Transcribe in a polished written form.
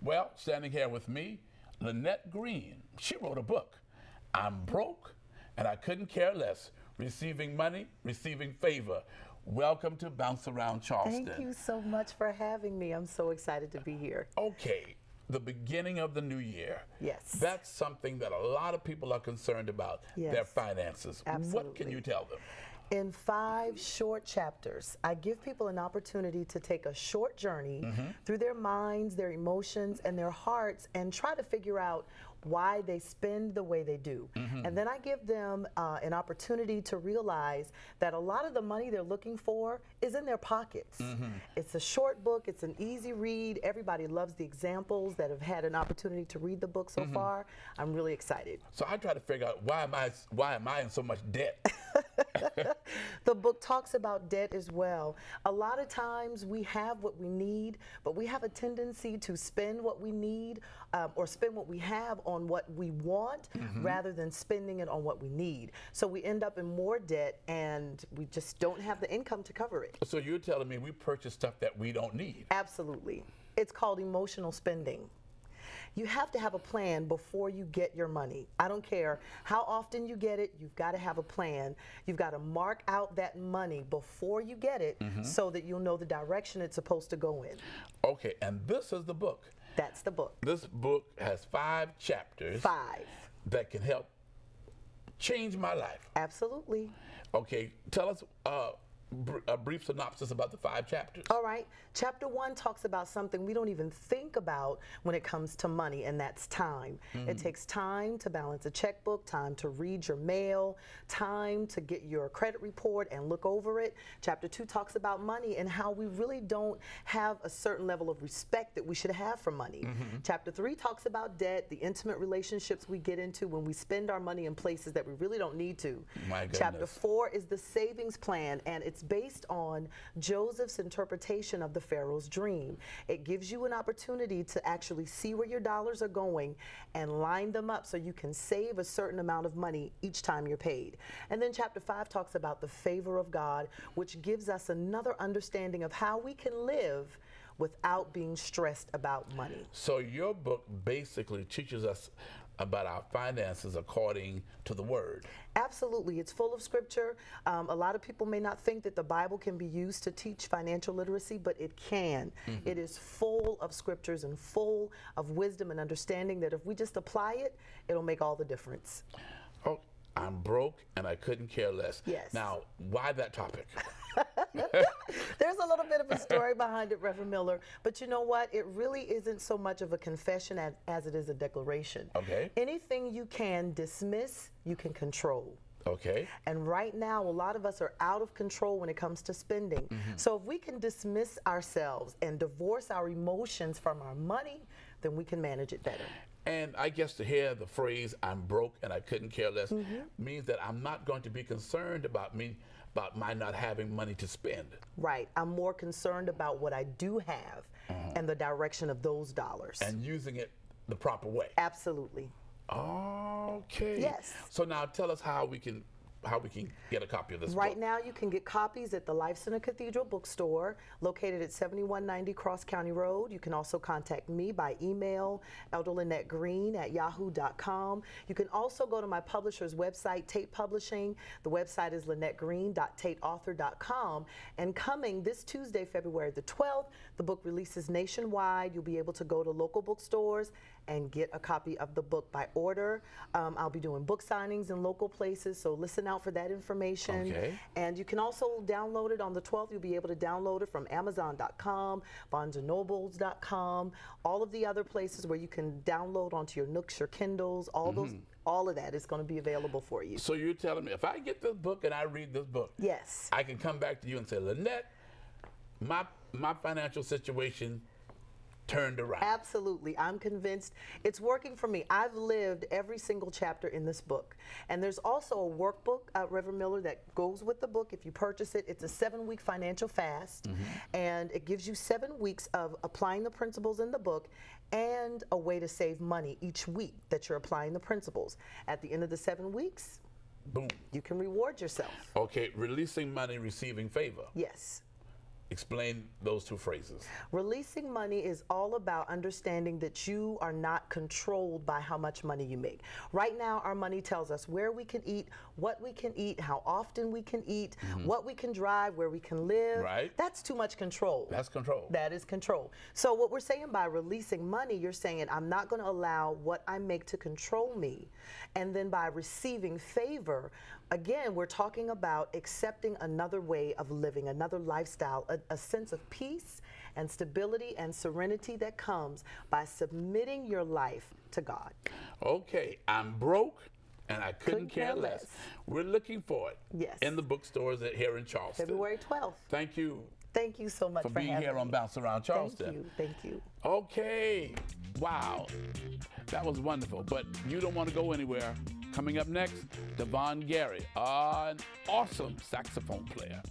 Well, standing here with me, Lynette Greene. She wrote a book, I'm Broke and I Couldn't Care Less, Receiving Money, Receiving Favor. Welcome to Bounce Around Charleston. Thank you so much for having me. I'm so excited to be here. Okay, the beginning of the new year. Yes. That's something that a lot of people are concerned about, their finances. Absolutely. What can you tell them? In 5 short chapters, I give people an opportunity to take a short journey through their minds, their emotions, and their hearts and try to figure out why they spend the way they do. And then I give them an opportunity to realize that a lot of the money they're looking for is in their pockets. It's a short book, it's an easy read. Everybody loves the examples that have had an opportunity to read the book so far. I'm really excited. So I try to figure out why am I in so much debt? The book talks about debt as well. A lot of times we have what we need, but we have a tendency to spend what we need or spend what we have on what we want rather than spending it on what we need. So we end up in more debt and we just don't have the income to cover it. So you're telling me we purchase stuff that we don't need? Absolutely. It's called emotional spending. You have to have a plan before you get your money. I don't care how often you get it, you've got to have a plan. You've got to mark out that money before you get it so that you'll know the direction it's supposed to go in. Okay, and this is the book. That's the book. This book has 5 chapters. 5. That can help change my life. Absolutely. Okay, tell us a brief synopsis about the 5 chapters. All right. Chapter 1 talks about something we don't even think about when it comes to money, and that's time. It takes time to balance a checkbook, time to read your mail, time to get your credit report and look over it. Chapter 2 talks about money and how we really don't have a certain level of respect that we should have for money. Chapter 3 talks about debt, the intimate relationships we get into when we spend our money in places that we really don't need to. My goodness. Chapter 4 is the savings plan, and it's based on Joseph's interpretation of the Pharaoh's dream. It gives you an opportunity to actually see where your dollars are going and line them up so you can save a certain amount of money each time you're paid. And then chapter 5 talks about the favor of God, which gives us another understanding of how we can live without being stressed about money. So your book basically teaches us about our finances according to the Word. Absolutely. It's full of scripture. A lot of people may not think that the Bible can be used to teach financial literacy, but it can. It is full of scriptures and full of wisdom and understanding that if we just apply it, it'll make all the difference. Oh, I'm broke and I couldn't care less. Yes. Now, why that topic? There's a little bit of a story behind it, Reverend Miller, but you know what? It really isn't so much of a confession as it is a declaration. Okay. Anything you can dismiss, you can control. Okay. And right now, a lot of us are out of control when it comes to spending. So if we can dismiss ourselves and divorce our emotions from our money, then we can manage it better. And I guess to hear the phrase, I'm broke and I couldn't care less, means that I'm not going to be concerned about my not having money to spend. Right. I'm more concerned about what I do have and the direction of those dollars. And using it the proper way. Absolutely. Okay. Yes. So now tell us how we can get a copy of this Right book. now, you can get copies at the Life Center Cathedral bookstore, located at 7190 Cross County Road. You can also contact me by email, elderlynettegreen@yahoo.com. You can also go to my publisher's website, Tate Publishing. The website is lynettegreen.tateauthor.com. And coming this Tuesday, February the 12th, the book releases nationwide. You'll be able to go to local bookstores and get a copy of the book by order. I'll be doing book signings in local places, so listen out for that information. Okay. And you can also download it on the 12th. You'll be able to download it from Amazon.com, BarnesandNobles.com, all of the other places where you can download onto your Nooks, your Kindles, all of that is going to be available for you. So you're telling me if I get this book and I read this book, Yes. I can come back to you and say, Lynette, my financial situation turned around. Absolutely. I'm convinced it's working for me. I've lived every single chapter in this book. And there's also a workbook, Reverend Miller, that goes with the book. If you purchase it, it's a 7-week financial fast. And it gives you 7 weeks of applying the principles in the book and a way to save money each week that you're applying the principles. At the end of the 7 weeks, boom, you can reward yourself. Okay, releasing money, receiving favor. Yes. Explain those two phrases. Releasing money is all about understanding that you are not controlled by how much money you make. Right now, our money tells us where we can eat, what we can eat, how often we can eat, what we can drive, where we can live. Right. That's too much control. That's control. That is control. So what we're saying by releasing money, you're saying I'm not going to allow what I make to control me. And then by receiving favor, again, we're talking about accepting another way of living, another lifestyle, a sense of peace and stability and serenity that comes by submitting your life to God. Okay, I'm broke and I couldn't care less. We're looking for it in the bookstores here in Charleston. February 12th. Thank you. Thank you so much for being here on Bounce Around Charleston. Thank you. Okay, wow, that was wonderful. But you don't want to go anywhere. Coming up next, Devon Gary, an awesome saxophone player.